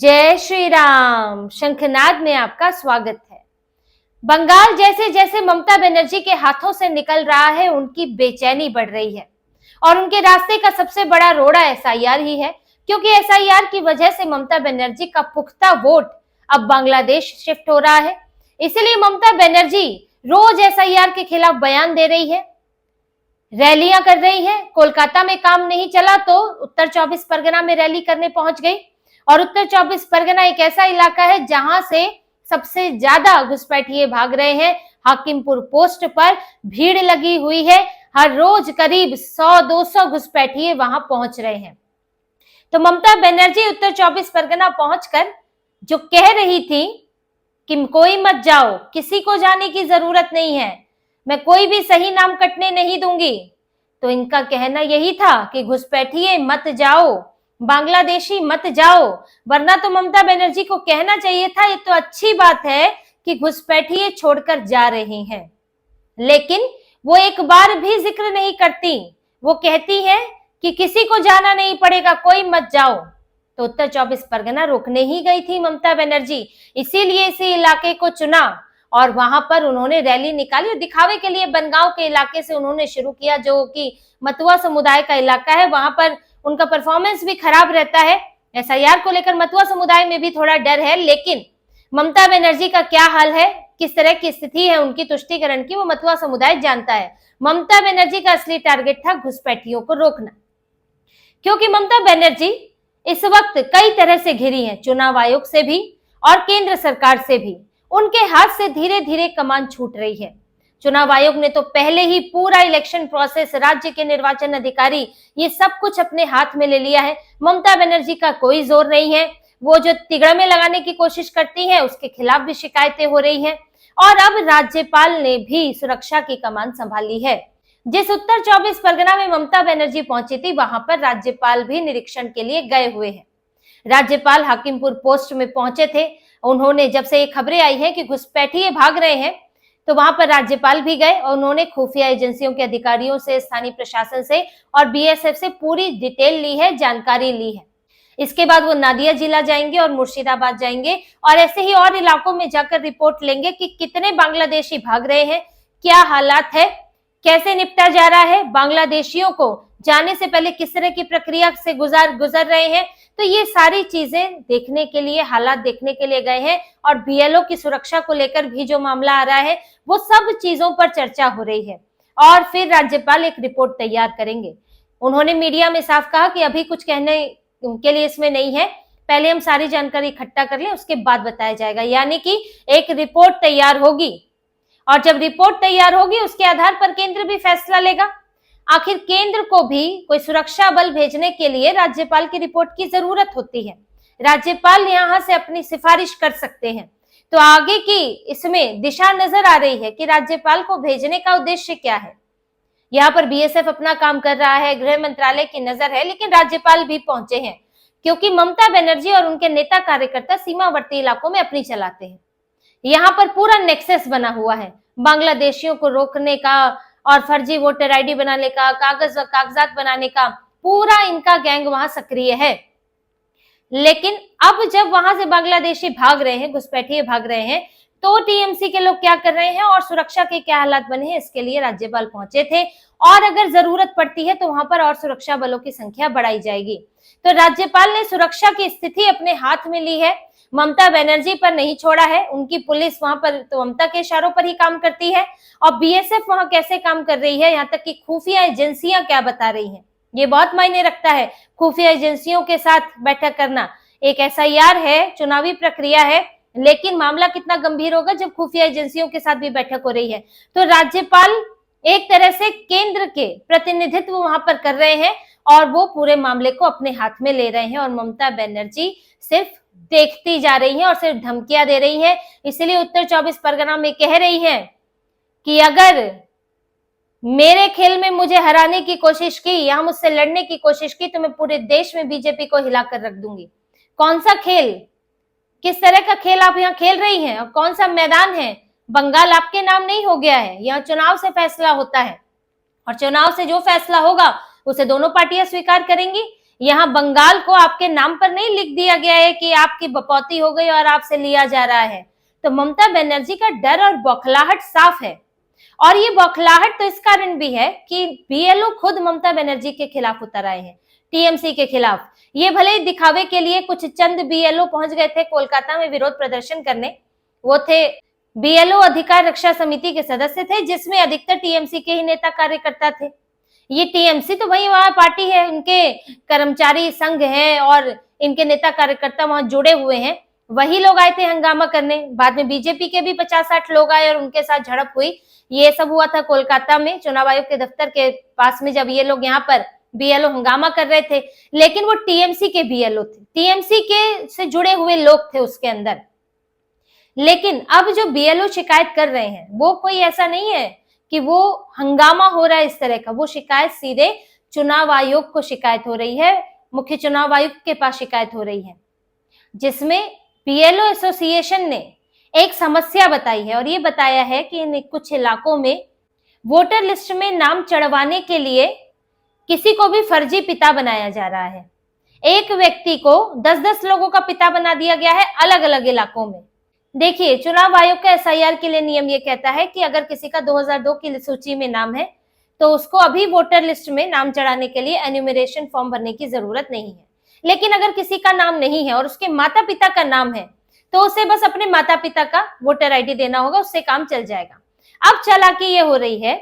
जय श्री राम। शंखनाद में आपका स्वागत है। बंगाल जैसे जैसे ममता बनर्जी के हाथों से निकल रहा है, उनकी बेचैनी बढ़ रही है और उनके रास्ते का सबसे बड़ा रोड़ा एसआईआर ही है, क्योंकि एसआईआर की वजह से ममता बनर्जी का पुख्ता वोट अब बांग्लादेश शिफ्ट हो रहा है। इसलिए ममता बनर्जी रोज एसआईआर के खिलाफ बयान दे रही है, रैलियां कर रही है। कोलकाता में काम नहीं चला तो उत्तर 24 परगना में रैली करने पहुंच गई। और उत्तर 24 परगना एक ऐसा इलाका है जहां से सबसे ज्यादा घुसपैठिए भाग रहे हैं। हाकिमपुर पोस्ट पर भीड़ लगी हुई है, हर रोज करीब 100-200 घुसपैठिए वहां पहुंच रहे हैं। तो ममता बनर्जी उत्तर 24 परगना पहुंचकर जो कह रही थी कि कोई मत जाओ, किसी को जाने की जरूरत नहीं है, मैं कोई भी सही नाम कटने नहीं दूंगी, तो इनका कहना यही था कि घुसपैठिए मत जाओ, बांग्लादेशी मत जाओ। वरना तो ममता बनर्जी को कहना चाहिए था ये तो अच्छी बात है कि घुसपैठिए छोड़कर जा रहे हैं, लेकिन वो एक बार भी जिक्र नहीं करती। वो कहती है कि किसी को जाना नहीं पड़ेगा, कोई मत जाओ। तो उत्तर 24 परगना रोकने ही गई थी ममता बनर्जी, इसीलिए इसी इलाके को चुना और वहां पर उन्होंने रैली निकाली और दिखावे के लिए बनगांव के इलाके से उन्होंने शुरू किया, जो कि मतुआ समुदाय का इलाका है। वहां पर उनका परफॉर्मेंस भी खराब रहता है। एसआईआर को लेकर मतुआ समुदाय में भी थोड़ा डर है, लेकिन ममता बनर्जी का क्या हाल है, किस तरह की स्थिति है उनकी तुष्टीकरण की, वो मतुआ समुदाय जानता है। ममता बनर्जी का असली टारगेट था घुसपैठियों को रोकना, क्योंकि ममता बनर्जी इस वक्त कई तरह से घिरी है, चुनाव आयोग से भी और केंद्र सरकार से भी। उनके हाथ से धीरे धीरे कमान छूट रही है। चुनाव आयोग ने तो पहले ही पूरा इलेक्शन प्रोसेस, राज्य के निर्वाचन अधिकारी, ये सब कुछ अपने हाथ में ले लिया है। ममता बनर्जी का कोई जोर नहीं है। वो जो तिगड़मे लगाने की कोशिश करती है उसके खिलाफ भी शिकायतें हो रही हैं। और अब राज्यपाल ने भी सुरक्षा की कमान संभाली है। जिस उत्तर 24 परगना में ममता बनर्जी पहुंची थी, वहां पर राज्यपाल भी निरीक्षण के लिए गए हुए हैं। राज्यपाल हाकिमपुर पोस्ट में पहुंचे थे। उन्होंने, जब से ये खबरें आई हैं कि घुसपैठिए भाग रहे हैं, तो वहां पर राज्यपाल भी गए और उन्होंने खुफिया एजेंसियों के अधिकारियों से, स्थानीय प्रशासन से और बीएसएफ से पूरी डिटेल ली है, जानकारी ली है। इसके बाद वो नादिया जिला जाएंगे और मुर्शिदाबाद जाएंगे और ऐसे ही और इलाकों में जाकर रिपोर्ट लेंगे कि कितने बांग्लादेशी भाग रहे हैं, क्या हालात है, कैसे निपटा जा रहा है, बांग्लादेशियों को जाने से पहले किस तरह की प्रक्रिया से गुजर रहे हैं। तो ये सारी चीजें देखने के लिए, हालात देखने के लिए गए हैं। और बीएलओ की सुरक्षा को लेकर भी जो मामला आ रहा है, वो सब चीजों पर चर्चा हो रही है और फिर राज्यपाल एक रिपोर्ट तैयार करेंगे। उन्होंने मीडिया में साफ कहा कि अभी कुछ कहने के लिए इसमें नहीं है, पहले हम सारी जानकारी इकट्ठा कर लें, उसके बाद बताया जाएगा। यानी कि एक रिपोर्ट तैयार होगी और जब रिपोर्ट तैयार होगी उसके आधार पर केंद्र भी फैसला लेगा। आखिर केंद्र को भी कोई सुरक्षा बल भेजने के लिए राज्यपाल की रिपोर्ट की जरूरत होती है। राज्यपाल यहां से अपनी सिफारिश कर सकते हैं। तो आगे की इसमें दिशा नजर आ रही है कि राज्यपाल को भेजने का उद्देश्य क्या है। यहाँ पर बीएसएफ अपना काम कर रहा है, गृह मंत्रालय की नजर है, लेकिन राज्यपाल भी पहुंचे हैं, क्योंकि ममता बनर्जी और उनके नेता कार्यकर्ता सीमावर्ती इलाकों में अपनी चलाते हैं। यहाँ पर पूरा नेक्सस बना हुआ है बांग्लादेशियों को रोकने का और फर्जी वोटर आईडी बनाने का, कागजात बनाने का, पूरा इनका गैंग वहां सक्रिय है। लेकिन अब जब वहां से बांग्लादेशी भाग रहे हैं, घुसपैठिए भाग रहे हैं, तो टीएमसी के लोग क्या कर रहे हैं और सुरक्षा के क्या हालात बने हैं, इसके लिए राज्यपाल पहुंचे थे। और अगर जरूरत पड़ती है तो वहां पर और सुरक्षा बलों की संख्या बढ़ाई जाएगी। तो राज्यपाल ने सुरक्षा की स्थिति अपने हाथ में ली है, ममता बनर्जी पर नहीं छोड़ा है। उनकी पुलिस वहां पर तो ममता के इशारों पर ही काम करती है और बीएसएफ वहां कैसे काम कर रही है, यहाँ तक कि खुफिया एजेंसियां क्या बता रही हैं, ये बहुत मायने रखता है। खुफिया एजेंसियों के साथ बैठक करना, एक एसआईआर है, चुनावी प्रक्रिया है, लेकिन मामला कितना गंभीर होगा जब खुफिया एजेंसियों के साथ भी बैठक हो रही है। तो राज्यपाल एक तरह से केंद्र के प्रतिनिधित्व वहां पर कर रहे हैं और वो पूरे मामले को अपने हाथ में ले रहे हैं और ममता बनर्जी सिर्फ देखती जा रही हैं और सिर्फ धमकियां दे रही हैं। इसलिए उत्तर 24 परगना में कह रही हैं कि अगर मेरे खेल में मुझे हराने की कोशिश की या मुझसे लड़ने की कोशिश की तो मैं पूरे देश में बीजेपी को हिलाकर रख दूंगी। कौन सा खेल, किस तरह का खेल आप यहाँ खेल रही हैं और कौन सा मैदान है? बंगाल आपके नाम नहीं हो गया है, यहाँ चुनाव से फैसला होता है और चुनाव से जो फैसला होगा उसे दोनों पार्टियां स्वीकार करेंगी। यहाँ बंगाल को आपके नाम पर नहीं लिख दिया गया है कि आपकी बपौती हो गई और आपसे लिया जा रहा है। तो ममता बनर्जी का डर और बौखलाहट साफ है। और ये बौखलाहट तो इस कारण भी है कि बीएलओ खुद ममता बनर्जी के खिलाफ उतर आए हैं, टीएमसी के खिलाफ। ये भले दिखावे के लिए कुछ चंद बीएलओ पहुंच गए थे कोलकाता में विरोध प्रदर्शन करने। वो थे बीएलओ अधिकार रक्षा समिति के सदस्य थे, जिसमें अधिकतर टीएमसी के ही नेता कार्यकर्ता थे। ये टीएमसी तो भाई वहां पार्टी है, इनके कर्मचारी संघ है और इनके नेता कार्यकर्ता वहां जुड़े हुए हैं। वही लोग आए थे हंगामा करने। बाद में बीजेपी के भी 50-60 लोग आए और उनके साथ झड़प हुई। ये सब हुआ था कोलकाता में चुनाव आयोग के दफ्तर के पास में, जब ये लोग यहाँ पर बीएलओ हंगामा कर रहे थे। लेकिन वो टीएमसी के बीएलओ थे, टीएमसी के से जुड़े हुए लोग थे उसके अंदर। लेकिन अब जो बीएलओ शिकायत कर रहे हैं वो कोई ऐसा नहीं है कि वो हंगामा हो रहा है इस तरह का। वो शिकायत सीधे चुनाव आयोग को शिकायत हो रही है, मुख्य चुनाव आयुक्त के पास शिकायत हो रही है, जिसमें बीएलओ एसोसिएशन ने एक समस्या बताई है और ये बताया है कि इन कुछ इलाकों में वोटर लिस्ट में नाम चढ़वाने के लिए किसी को भी फर्जी पिता बनाया जा रहा है। एक व्यक्ति को 10-10 लोगों का पिता बना दिया गया है अलग अलग इलाकों में। देखिए, चुनाव आयोग का एसआईआर के लिए नियम ये कहता है कि अगर किसी का 2002 की सूची में नाम है तो उसको अभी वोटर लिस्ट में नाम चढ़ाने के लिए एन्यूमरेशन फॉर्म भरने की जरूरत नहीं है। लेकिन अगर किसी का नाम नहीं है और उसके माता पिता का नाम है तो उसे बस अपने माता पिता का वोटर आईडी देना होगा, उससे काम चल जाएगा। अब चालाकी ये हो रही है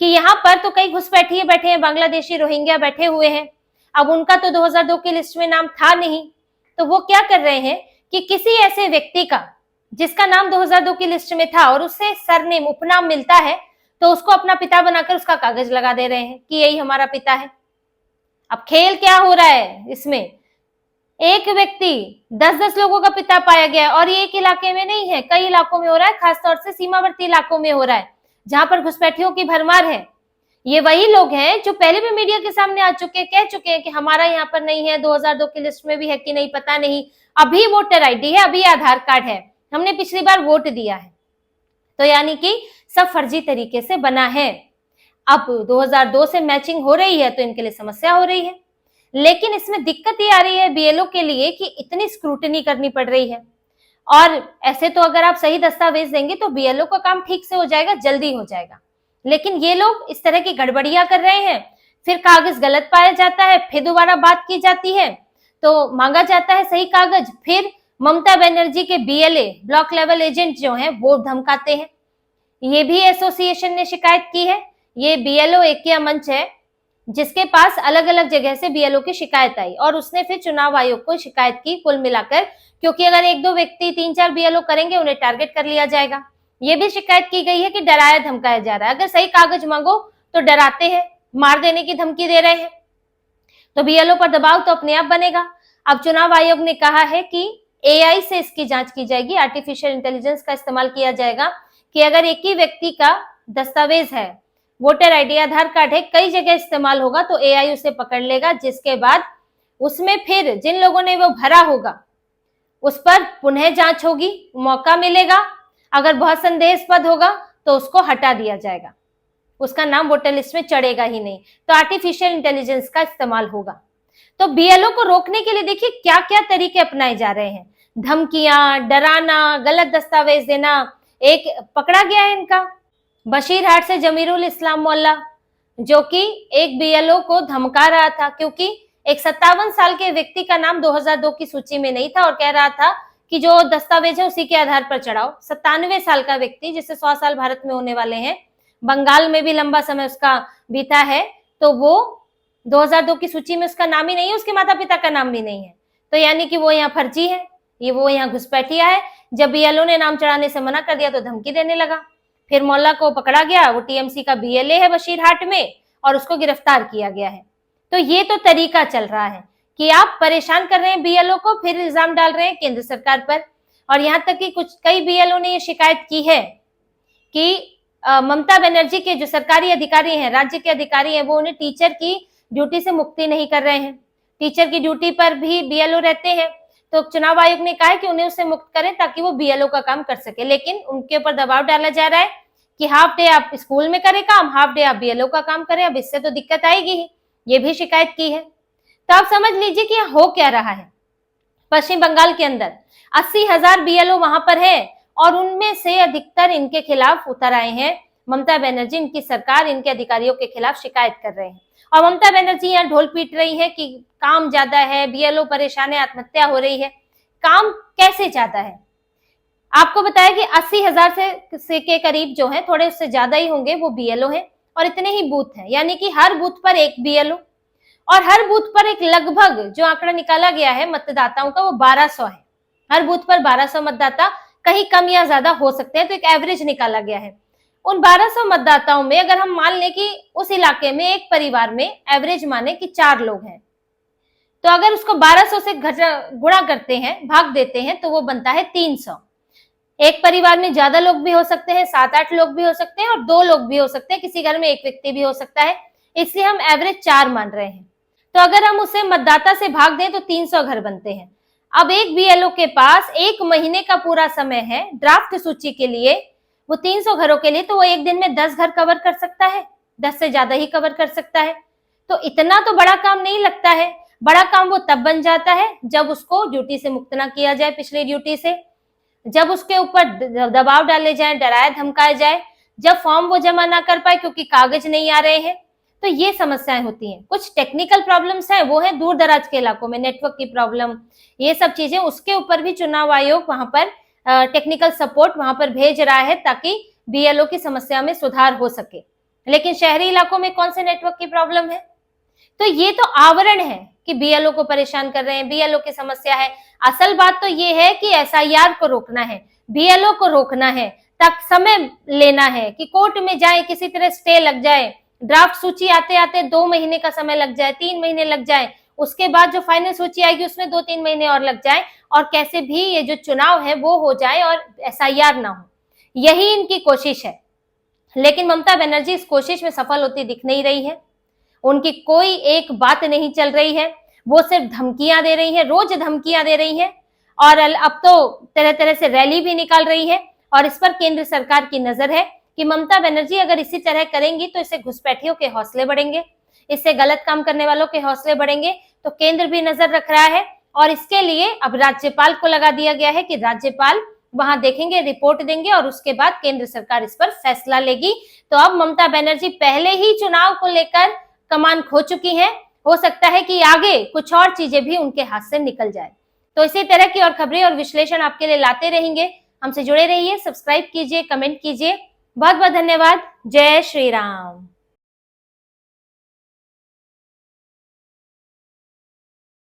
कि यहाँ पर तो कई घुसपैठिए बैठे हैं, बांग्लादेशी रोहिंग्या बैठे हुए हैं। अब उनका तो 2002 की लिस्ट में नाम था नहीं, तो वो क्या कर रहे हैं कि किसी ऐसे व्यक्ति का जिसका नाम 2002 की लिस्ट में था और उससे सरनेम उपनाम मिलता है तो उसको अपना पिता बनाकर उसका कागज लगा दे रहे हैं कि यही हमारा पिता है। अब खेल क्या हो रहा है इसमें, एक व्यक्ति 10-10 लोगों का पिता पाया गया और ये एक इलाके में नहीं है, कई इलाकों में हो रहा है, खासतौर से सीमावर्ती इलाकों में हो रहा है जहां पर घुसपैठियों की भरमार है। ये वही लोग हैं जो पहले भी मीडिया के सामने आ चुके, कह चुके हैं कि हमारा यहाँ पर नहीं है, 2002 की लिस्ट में भी है कि नहीं पता नहीं, अभी वोटर आईडी है, अभी आधार कार्ड है, हमने पिछली बार वोट दिया है। तो यानी कि सब फर्जी तरीके से बना है। अब 2002 से मैचिंग हो रही है तो इनके लिए समस्या हो रही है। लेकिन इसमें दिक्कत ये आ रही है बीएलओ के लिए कि इतनी स्क्रूटनी करनी पड़ रही है। और ऐसे तो अगर आप सही दस्तावेज देंगे तो बीएलओ का काम ठीक से हो जाएगा, जल्दी हो जाएगा। लेकिन ये लोग इस तरह की गड़बड़ियां कर रहे हैं, फिर कागज गलत पाया जाता है, फिर दोबारा बात की जाती है तो मांगा जाता है सही कागज, फिर ममता बनर्जी के बीएलए ब्लॉक लेवल एजेंट जो हैं वो धमकाते हैं। ये भी एसोसिएशन ने शिकायत की है। ये बीएलओ एकिया मंच है जिसके पास अलग अलग जगह से बीएलओ की शिकायत आई और उसने फिर चुनाव आयोग को शिकायत की कुल मिलाकर, क्योंकि अगर 1-2 व्यक्ति 3-4 बीएलओ करेंगे उन्हें टारगेट कर लिया जाएगा। ये भी शिकायत की गई है कि डराया धमकाया जा रहा है, अगर सही कागज मांगो तो डराते हैं, मार देने की धमकी दे रहे हैं, तो बीएलओ पर दबाव तो अपने आप बनेगा। अब चुनाव आयोग ने कहा है कि एआई से इसकी जांच की जाएगी, आर्टिफिशियल इंटेलिजेंस का इस्तेमाल किया जाएगा कि अगर एक ही व्यक्ति का दस्तावेज है, वोटर आईडी, आधार कार्ड है, कई जगह इस्तेमाल होगा तो एआई उसे पकड़ लेगा, जिसके बाद उसमें फिर जिन लोगों ने वो भरा होगा उस पर पुनः जांच होगी, मौका मिलेगा। अगर बहुत संदेहास्पद होगा तो उसको हटा दिया जाएगा, उसका नाम वोटर लिस्ट में चढ़ेगा ही नहीं। तो आर्टिफिशियल इंटेलिजेंस का इस्तेमाल होगा। तो बीएलओ को रोकने के लिए देखिए क्या क्या तरीके अपनाए जा रहे हैं, धमकियां, डराना, गलत दस्तावेज देना। एक पकड़ा गया है इनका बशीरहाट से जमीरुल इस्लाम मोल्ला, जो कि एक बीएलओ को धमका रहा था क्योंकि एक 57 साल के व्यक्ति का नाम 2002 की सूची में नहीं था और कह रहा था कि जो दस्तावेज है उसी के आधार पर चढ़ाओ। 97 साल का व्यक्ति जिससे 100 साल भारत में होने वाले हैं, बंगाल में भी लंबा समय उसका बीता है, तो वो 2002 की सूची में उसका नाम ही नहीं है, उसके माता पिता का नाम भी नहीं है। तो यानी कि वो यहाँ फर्जी है, ये वो यहाँ घुसपैठिया है। जब बीएलओ ने नाम चढ़ाने से मना कर दिया तो धमकी देने लगा। फिर मोल्ला को पकड़ा गया, वो टीएमसी का बीएलए है बशीरहाट में, और उसको गिरफ्तार किया गया है। तो ये तो तरीका चल रहा है कि आप परेशान कर रहे हैं बीएलओ को, फिर इल्जाम डाल रहे हैं केंद्र सरकार पर। और यहाँ तक कि कई बीएलओ ने ये शिकायत की है कि ममता बनर्जी के जो सरकारी अधिकारी हैं, राज्य के अधिकारी हैं, वो उन्हें टीचर की ड्यूटी से मुक्ति नहीं कर रहे हैं। टीचर की ड्यूटी पर भी बीएलओ रहते हैं, तो चुनाव आयोग ने कहा है कि उन्हें उससे मुक्त करें ताकि वो बीएलओ का काम कर सके। लेकिन उनके ऊपर दबाव डाला जा रहा है कि हाफ डे आप स्कूल में करें काम, हाफ डे आप बीएलओ का काम करें। अब इससे तो दिक्कत आएगी ही, ये भी शिकायत की है। तो आप समझ लीजिए कि हो क्या रहा है। पश्चिम बंगाल के अंदर 80,000 बीएलओ वहां पर है और उनमें से अधिकतर इनके खिलाफ उतर आए हैं। ममता बनर्जी, इनकी सरकार, इनके अधिकारियों के खिलाफ शिकायत कर रहे हैं और ममता बनर्जी यहाँ ढोल पीट रही है कि काम ज्यादा है, बीएलओ परेशान है, आत्महत्या हो रही है। काम कैसे ज्यादा है? आपको बताया कि 80,000 से के करीब जो है, थोड़े उससे ज्यादा ही होंगे, वो बीएलओ है और इतने ही बूथ हैं, यानी कि हर बूथ पर एक बीएलओ और हर बूथ पर एक लगभग जो आंकड़ा निकाला गया है मतदाताओं का वो 1200 है। हर बूथ पर 1200 मतदाता, कहीं कम या ज्यादा हो सकते हैं, तो एक एवरेज निकाला गया है। उन 1200 मतदाताओं में अगर हम मान लें कि उस इलाके में एक परिवार में एवरेज माने कि 4 लोग हैं, तो अगर उसको 1200 से गुणा करते हैं, भाग देते हैं, तो वो बनता है 300। एक परिवार में ज्यादा लोग भी हो सकते हैं, 7-8 लोग भी हो सकते हैं और 2 लोग भी हो सकते हैं, किसी घर में एक व्यक्ति भी हो सकता है, इसलिए हम एवरेज 4 मान रहे हैं। तो अगर हम उसे मतदाता से भाग दें तो 300 घर बनते हैं। अब एक बीएलओ के पास 1 महीने का पूरा समय है ड्राफ्ट सूची के लिए, वो 300 घरों के लिए, तो वो एक दिन में 10 घर कवर कर सकता है, 10 से ज्यादा ही कवर कर सकता है। तो इतना तो बड़ा काम नहीं लगता है। बड़ा काम वो तब बन जाता है जब उसको ड्यूटी से मुक्त ना किया जाए, पिछली ड्यूटी से, जब उसके ऊपर दबाव डाले जाए, डराया धमकाया जाए, जब फॉर्म वो जमा ना कर पाए क्योंकि कागज नहीं आ रहे हैं, तो ये समस्याएं होती हैं। कुछ टेक्निकल प्रॉब्लम्स हैं, वो है दूर दराज के इलाकों में नेटवर्क की प्रॉब्लम, ये सब चीजें, उसके ऊपर भी चुनाव आयोग वहां पर टेक्निकल सपोर्ट वहां पर भेज रहा है ताकि बीएलओ की समस्या में सुधार हो सके। लेकिन शहरी इलाकों में कौन से नेटवर्क की प्रॉब्लम है? तो ये तो आवरण है कि बीएलओ को परेशान कर रहे हैं, बीएलओ की समस्या है। असल बात तो ये है कि एसआईआर को रोकना है, बीएलओ को रोकना है, तक समय लेना है कि कोर्ट में जाए, किसी तरह स्टे लग जाए, ड्राफ्ट सूची आते आते 2 महीने का समय लग जाए, 3 महीने लग जाए, उसके बाद जो फाइनल सूची आएगी उसमें 2-3 महीने और लग जाए और कैसे भी ये जो चुनाव है वो हो जाए और एसआईआर ना हो। यही इनकी कोशिश है। लेकिन ममता बनर्जी इस कोशिश में सफल होती दिख नहीं रही है। उनकी कोई एक बात नहीं चल रही है, वो सिर्फ धमकियां दे रही है, रोज धमकियां दे रही है और अब तो तरह तरह से रैली भी निकाल रही है। और इस पर केंद्र सरकार की नजर है कि ममता बनर्जी अगर इसी तरह करेंगी तो इससे घुसपैठियों के हौसले बढ़ेंगे, इससे गलत काम करने वालों के हौसले बढ़ेंगे। तो केंद्र भी नजर रख रहा है और इसके लिए अब राज्यपाल को लगा दिया गया है कि राज्यपाल वहां देखेंगे, रिपोर्ट देंगे और उसके बाद केंद्र सरकार इस पर फैसला लेगी। तो अब ममता बनर्जी पहले ही चुनाव को लेकर कमान खो चुकी हैं, हो सकता है कि आगे कुछ और चीजें भी उनके हाथ से निकल जाए। तो इसी तरह की और खबरें और विश्लेषण आपके लिए लाते रहेंगे। हमसे जुड़े रहिए, सब्सक्राइब कीजिए, कमेंट कीजिए। बहुत बहुत धन्यवाद। जय श्री राम।